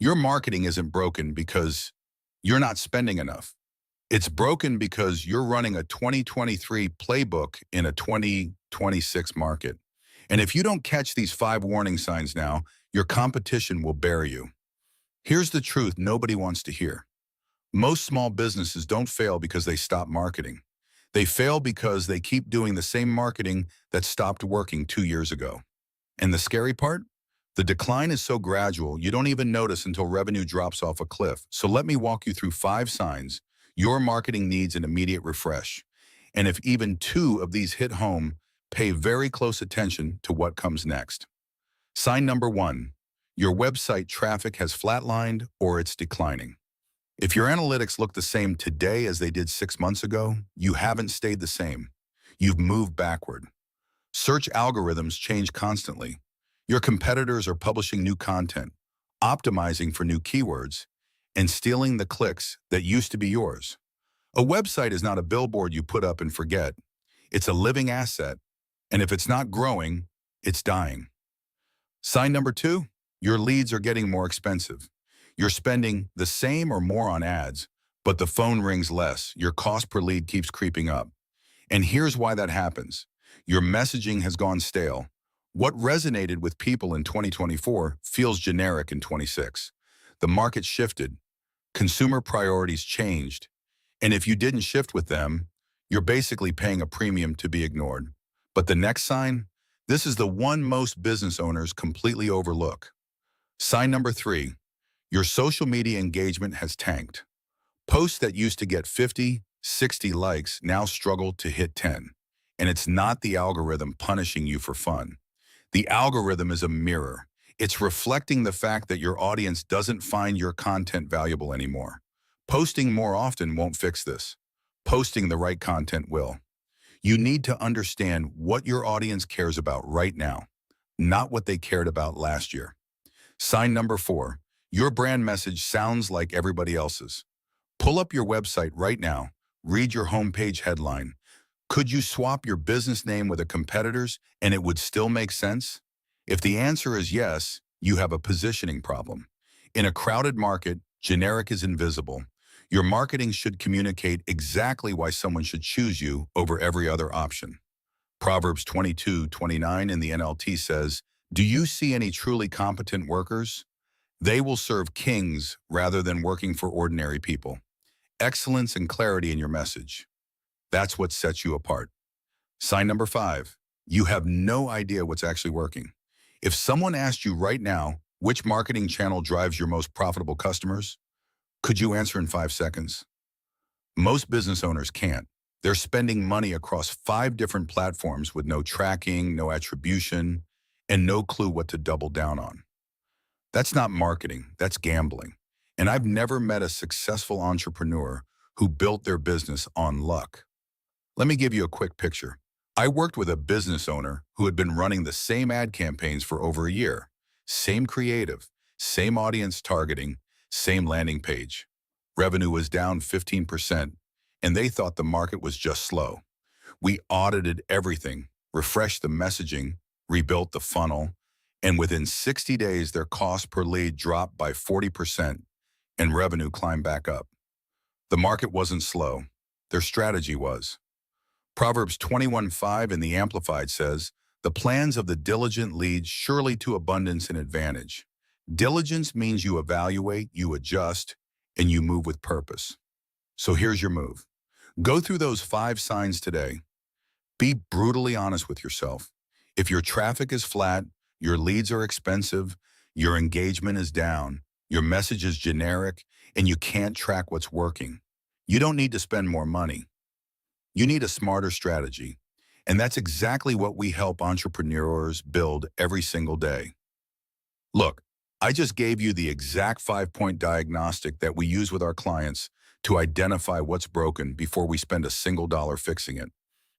Your marketing isn't broken because you're not spending enough. It's broken because you're running a 2023 playbook in a 2026 market. And if you don't catch these 5 warning signs now, your competition will bury you. Here's the truth nobody wants to hear. Most small businesses don't fail because they stop marketing. They fail because they keep doing the same marketing that stopped working 2 years ago. And the scary part? The decline is so gradual, you don't even notice until revenue drops off a cliff. So let me walk you through 5 signs your marketing needs an immediate refresh. And if even 2 of these hit home, pay very close attention to what comes next. Sign number 1, your website traffic has flatlined or it's declining. If your analytics look the same today as they did 6 months ago, you haven't stayed the same. You've moved backward. Search algorithms change constantly. Your competitors are publishing new content, optimizing for new keywords, and stealing the clicks that used to be yours. A website is not a billboard you put up and forget. It's a living asset, and if it's not growing, it's dying. Sign number 2, your leads are getting more expensive. You're spending the same or more on ads, but the phone rings less. Your cost per lead keeps creeping up. And here's why that happens. Your messaging has gone stale. What resonated with people in 2024 feels generic in 26. The market shifted. Consumer priorities changed. And if you didn't shift with them, you're basically paying a premium to be ignored. But the next sign, this is the one most business owners completely overlook. Sign number 3, your social media engagement has tanked. Posts that used to get 50, 60 likes now struggle to hit 10. And it's not the algorithm punishing you for fun. The algorithm is a mirror. It's reflecting the fact that your audience doesn't find your content valuable anymore. Posting more often won't fix this. Posting the right content will. You need to understand what your audience cares about right now, not what they cared about last year. Sign number 4, your brand message sounds like everybody else's. Pull up your website right now, read your homepage headline. Could you swap your business name with a competitor's and it would still make sense? If the answer is yes, you have a positioning problem. In a crowded market, generic is invisible. Your marketing should communicate exactly why someone should choose you over every other option. Proverbs 22:29 in the NLT says, "Do you see any truly competent workers? They will serve kings rather than working for ordinary people." Excellence and clarity in your message. That's what sets you apart. Sign number 5, you have no idea what's actually working. If someone asked you right now, which marketing channel drives your most profitable customers, could you answer in 5 seconds? Most business owners can't. They're spending money across 5 different platforms with no tracking, no attribution, and no clue what to double down on. That's not marketing, that's gambling. And I've never met a successful entrepreneur who built their business on luck. Let me give you a quick picture. I worked with a business owner who had been running the same ad campaigns for over a year. Same creative, same audience targeting, same landing page. Revenue was down 15%, and they thought the market was just slow. We audited everything, refreshed the messaging, rebuilt the funnel, and within 60 days, their cost per lead dropped by 40% and revenue climbed back up. The market wasn't slow. Their strategy was. Proverbs 21:5 in the Amplified says, "The plans of the diligent lead surely to abundance and advantage." Diligence means you evaluate, you adjust, and you move with purpose. So here's your move. Go through those 5 signs today. Be brutally honest with yourself. If your traffic is flat, your leads are expensive, your engagement is down, your message is generic, and you can't track what's working, you don't need to spend more money. You need a smarter strategy. And that's exactly what we help entrepreneurs build every single day. Look, I just gave you the exact 5-point diagnostic that we use with our clients to identify what's broken before we spend a single dollar fixing it.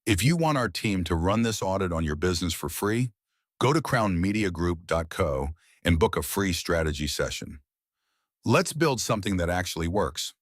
If you want our team to run this audit on your business for free, go to crownmediagroup.co and book a free strategy session. Let's build something that actually works.